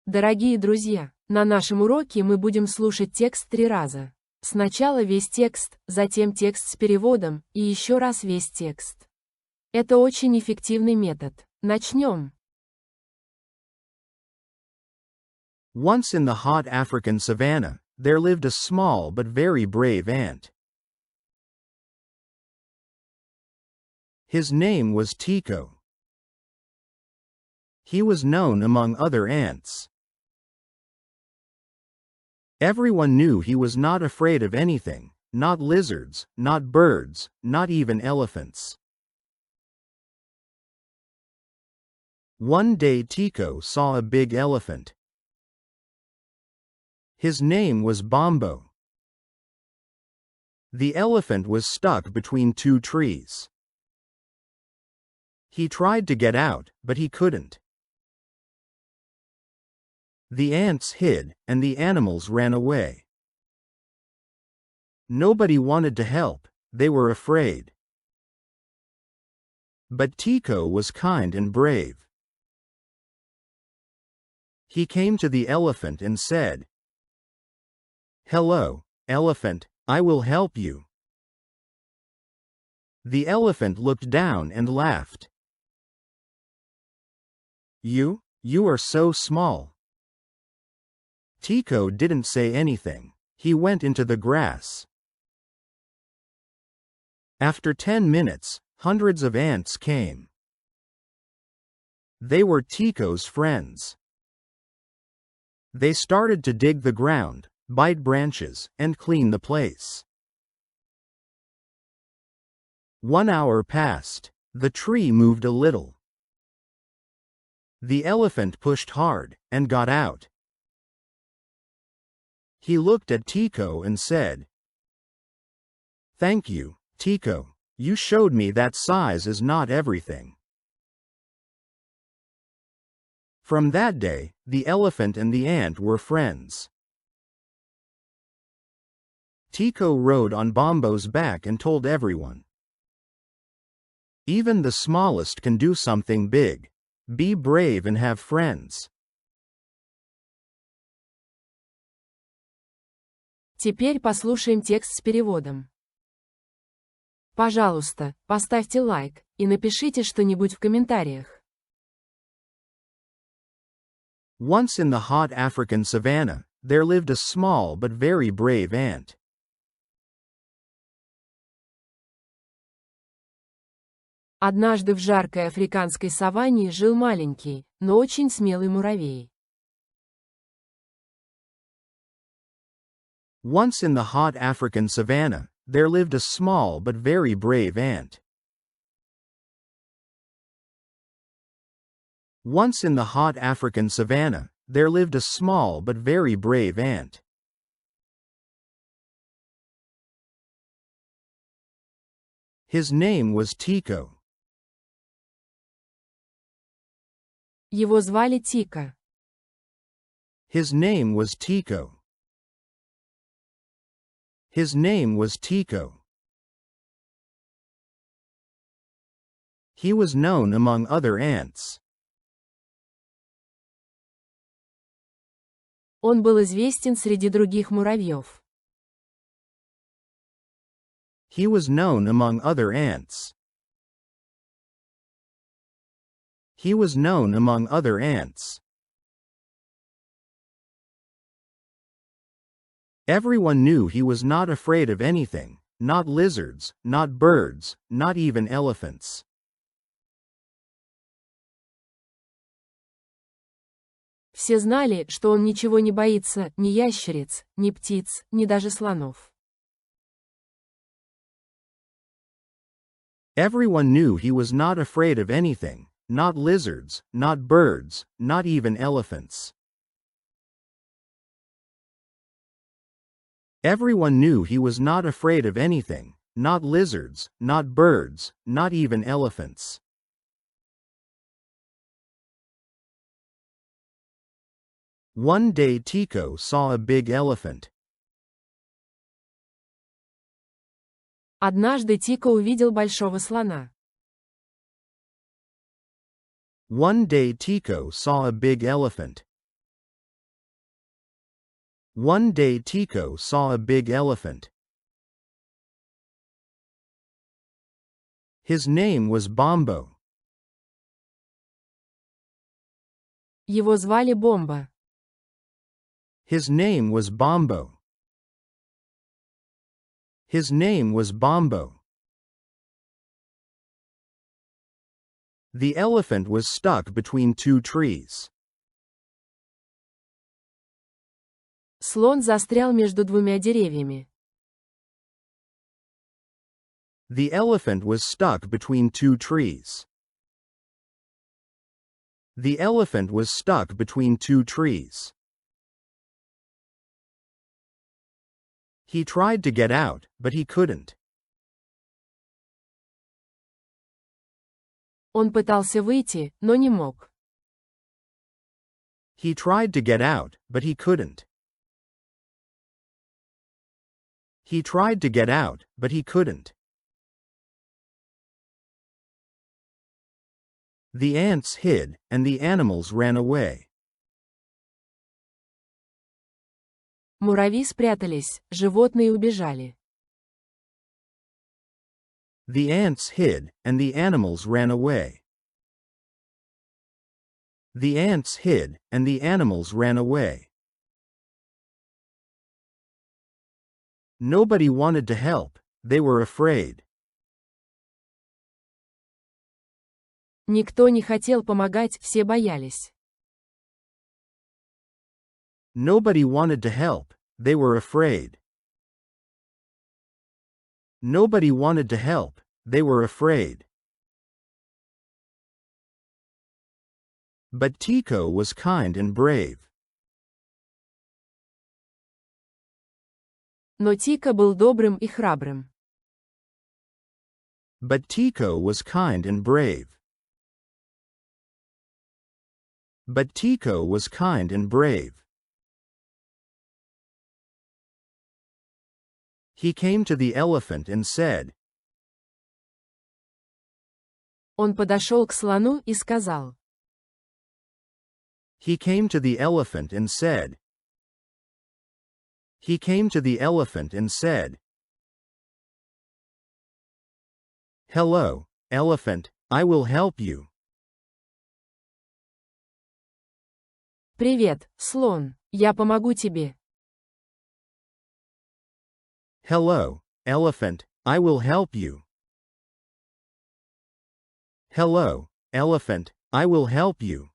Дорогие друзья, на нашем уроке мы будем слушать текст 3 раза. Сначала весь текст, затем текст с переводом, и еще раз весь текст. Это очень эффективный метод. Начнем. Once in the hot African savanna, there lived a small but very brave ant. His name was Tico. He was known among other ants. Everyone knew he was not afraid of anything, not lizards, not birds, not even elephants. One day Tico saw a big elephant. His name was Bombo. The elephant was stuck between 2 trees. He tried to get out, but he couldn't. The ants hid, and the animals ran away. Nobody wanted to help, they were afraid. But Tico was kind and brave. He came to the elephant and said, "Hello, elephant, I will help you." The elephant looked down and laughed. You are so small." Tico didn't say anything. He went into the grass. After 10 minutes, hundreds of ants came. They were Tico's friends. They started to dig the ground, bite branches, and clean the place. 1 hour passed. The tree moved a little. The elephant pushed hard, and got out. He looked at Tico and said, "Thank you, Tico. You showed me that size is not everything." From that day, the elephant and the ant were friends. Tico rode on Bombo's back and told everyone, "Even the smallest can do something big. Be brave and have friends." Теперь послушаем текст с переводом. Пожалуйста, поставьте лайк и напишите что-нибудь в комментариях. Once in the hot African savanna, there lived a small but very brave ant. Однажды в жаркой африканской саванне жил маленький, но очень смелый муравей. Once in the hot African savanna, there lived a small but very brave ant. Once in the hot African savanna, there lived a small but very brave ant. His name was Tico. Его звали Тико. His name was Tico. His name was Tico. He was known among other ants. Он был известен среди других муравьев. He was known among other ants. He was known among other ants. Everyone knew he was not afraid of anything, not lizards, not birds, not even elephants. Все знали, что он ничего не боится, ни ящериц, ни птиц, ни даже слонов. Everyone knew he was not afraid of anything, not lizards, not birds, not even elephants. Everyone knew he was not afraid of anything, not lizards, not birds, not even elephants. One day Tico saw a big elephant. Однажды Тика увидел большого слона. One day Tico saw a big elephant. One day Tico saw a big elephant. His name was Bombo. Его звали Бомба. His name was Bombo. His name was Bombo. The elephant was stuck between two trees. Слон застрял между двумя деревьями. The elephant was stuck between two trees. The elephant was stuck between two trees. He tried to get out, but he couldn't. Он пытался выйти, но не мог. He tried to get out, but he couldn't. He tried to get out, but he couldn't. The ants hid, and the animals ran away. Муравьи спрятались, животные убежали. The ants hid, and the animals ran away. The ants hid, and the animals ran away. Nobody wanted to help, they were afraid. Никто не хотел помогать, все боялись. Nobody wanted to help, they were afraid. Nobody wanted to help, they were afraid. But Tico was kind and brave. Но Тика был добрым и храбрым. But Tico was kind and brave. But Tico was kind and brave. He came to the elephant and said. Он подошел к слону и сказал. He came to the elephant and said. He came to the elephant and said. Hello, elephant, I will help you. Привет, слон, я помогу тебе. Hello, elephant, I will help you. Hello, elephant, I will help you.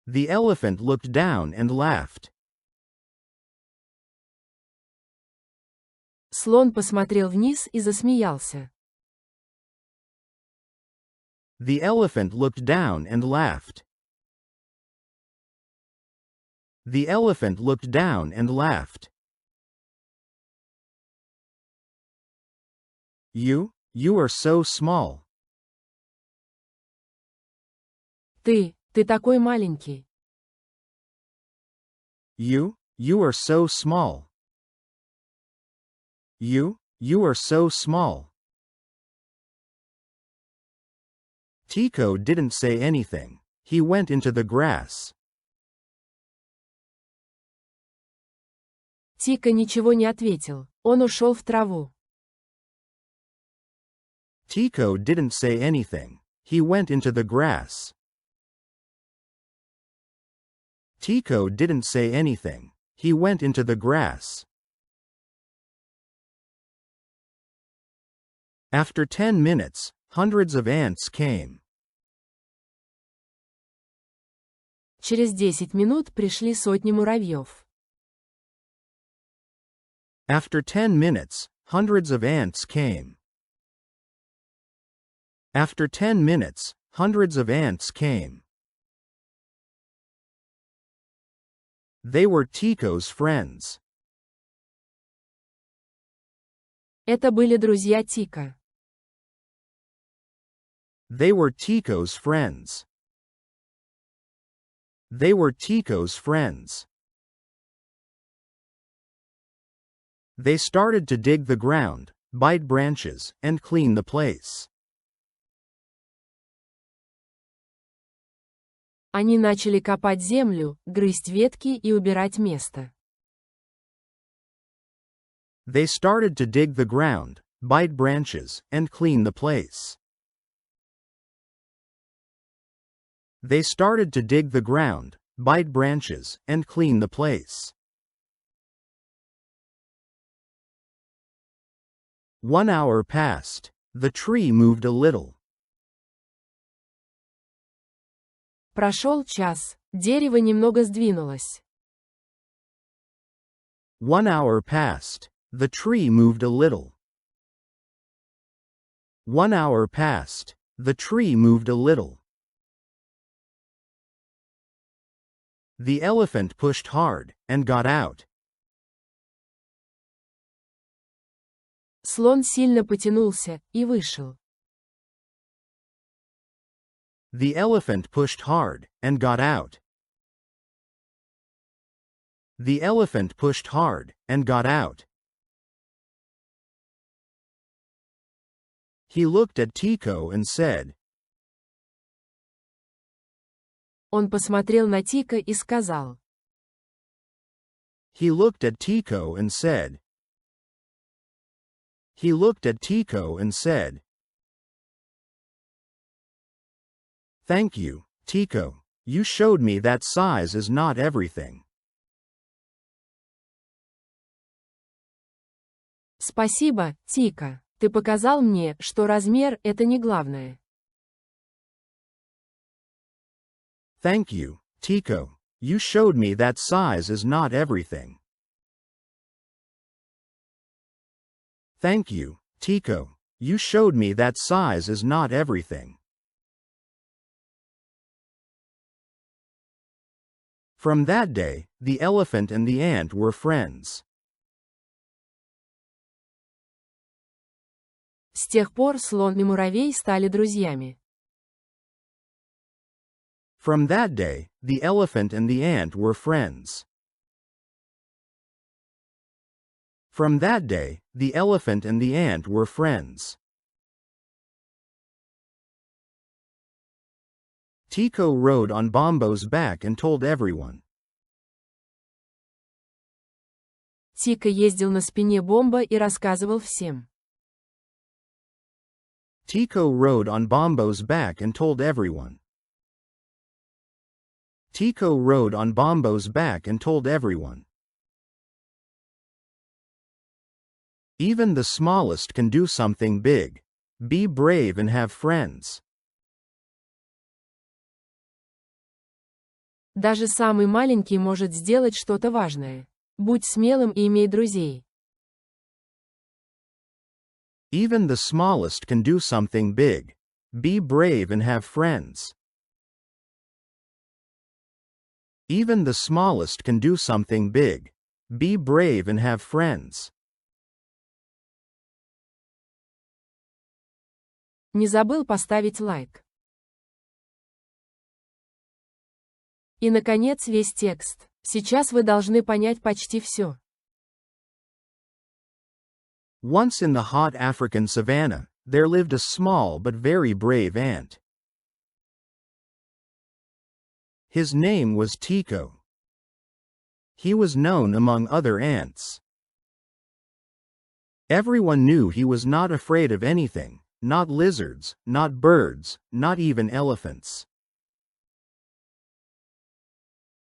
The elephant looked down and laughed. Слон посмотрел вниз и засмеялся. The elephant looked down and laughed. The elephant looked down and laughed. You are so small. Ты такой маленький. You are so small. You are so small. Tico didn't say anything. He went into the grass. Тика ничего не ответил. Он ушел в траву. Tico didn't say anything. He went into the grass. Tico didn't say anything. He went into the grass. After 10 minutes, hundreds of ants came. Через 10 минут пришли сотни муравьев. After 10 minutes, hundreds of ants came. After 10 minutes, hundreds of ants came. They were Tico's friends. Это были друзья Тика. They were Tico's friends. They were Tico's friends. They started to dig the ground, bite branches, and clean the place. Они начали копать землю, грызть ветки и убирать место. They started to dig the ground, bite branches, and clean the place. They started to dig the ground, bite branches, and clean the place. 1 hour passed. The tree moved a little. Прошел час, дерево немного сдвинулось. 1 hour passed. The tree moved a little. 1 hour passed. The tree moved a little. The elephant pushed hard, and got out. Слон сильно потянулся и вышел. The elephant pushed hard, and got out. The elephant pushed hard, and got out. He looked at Tico and said. Он посмотрел на Тика и сказал. He looked at Tico and said. He looked at Tico and said. Thank you, Tico. You showed me that size is not everything. Спасибо, Тика. Ты показал мне, что размер – это не главное. Thank you, Tico. You showed me that size is not everything. Thank you, Tico. You showed me that size is not everything. From that day, the elephant and the ant were friends. С тех пор слон и муравей стали друзьями. From that day, the elephant and the ant were friends. From that day, the elephant and the ant were friends. Tico rode on Bombo's back and told everyone. Тика ездил на спине Бомба и рассказывал всем. Tico rode on Bombo's back and told everyone. Tico rode on Bombo's back and told everyone. Even the smallest can do something big. Be brave and have friends. Даже самый маленький может сделать что-то важное. Будь смелым и имей друзей. Even the smallest can do something big. Be brave and have friends. Even the smallest can do something big. Be brave and have friends. Не забыл поставить лайк. И, наконец, весь текст. Сейчас вы должны понять почти все. Once in the hot African savanna, there lived a small but very brave ant. His name was Tico. He was known among other ants. Everyone knew he was not afraid of anything, not lizards, not birds, not even elephants.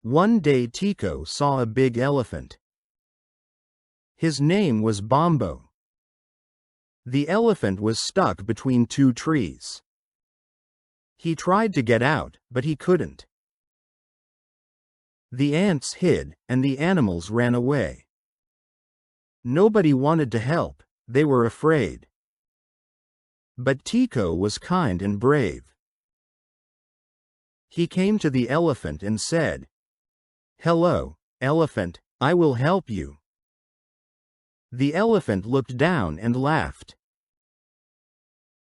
One day Tico saw a big elephant. His name was Bombo. The elephant was stuck between two trees. He tried to get out, but he couldn't. The ants hid, and the animals ran away. Nobody wanted to help, they were afraid. But Tico was kind and brave. He came to the elephant and said, "Hello, elephant, I will help you." The elephant looked down and laughed.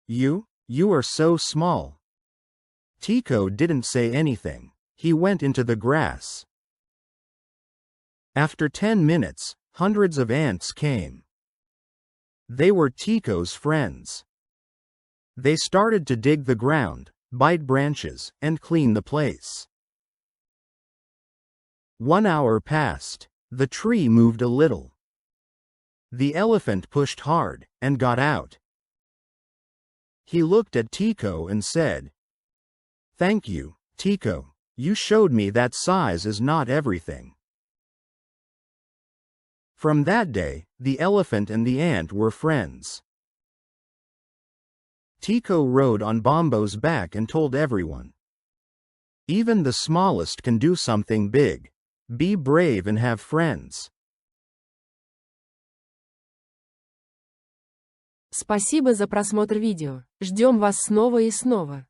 You are so small." Tico didn't say anything. He went into the grass. After 10 minutes, Hundreds of ants came. They were Tico's friends. They started to dig the ground, bite branches, and clean the place. 1 hour passed. The tree moved a little. The elephant pushed hard, and got out. He looked at Tico and said, "Thank you, Tico. You showed me that size is not everything." From that day, the elephant and the ant were friends. Tico rode on Bombo's back and told everyone, "Even the smallest can do something big. Be brave and have friends." Спасибо за просмотр видео. Ждем вас снова и снова.